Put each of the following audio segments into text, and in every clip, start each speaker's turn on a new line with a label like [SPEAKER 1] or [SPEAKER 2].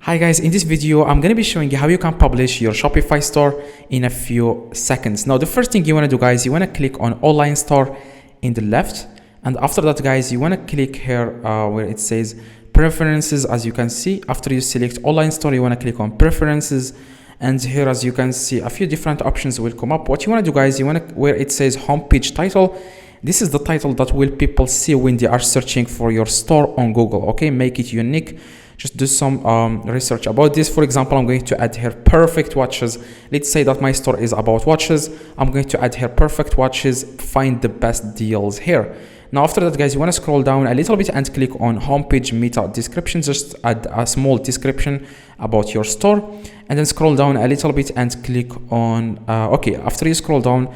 [SPEAKER 1] Hi guys, in this video I'm going to be showing you how you can publish your Shopify store in a few seconds. Now the first thing you want to do guys, you want to click on online store in the left, and after that guys you want to click here where it says preferences. As you can see, after you select online store you want to click on preferences, and here as you can see a few different options will come up. What you want to do guys, you want to where it says homepage title, this is the title that will people see when they are searching for your store on Google. Okay, make it unique. Just do some research about this. For example, I'm going to add here perfect watches. Let's say that my store is about watches. I'm going to add here perfect watches, find the best deals here. Now after that guys, you want to scroll down a little bit and click on homepage meta description. Just add a small description about your store, and then scroll down a little bit and click on okay. After you scroll down,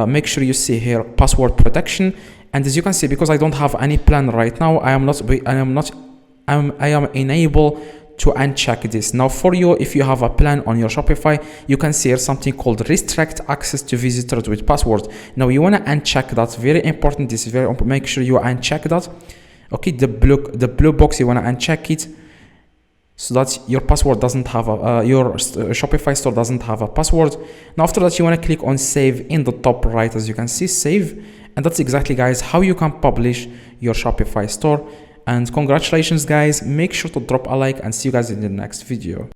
[SPEAKER 1] make sure you see here password protection. And as you can see, because I don't have any plan right now, I am unable to uncheck this. Now for you, if you have a plan on your Shopify, you can see here something called restrict access to visitors with password. Now you want to uncheck that. Very important. This is very important. Make sure you uncheck that. Okay, the blue box, you want to uncheck it so that your password doesn't have a your Shopify store doesn't have a password. Now after that, you want to click on save in the top right. As you can see, save. And that's exactly guys how you can publish your Shopify store. And congratulations guys, make sure to drop a like and see you guys in the next video.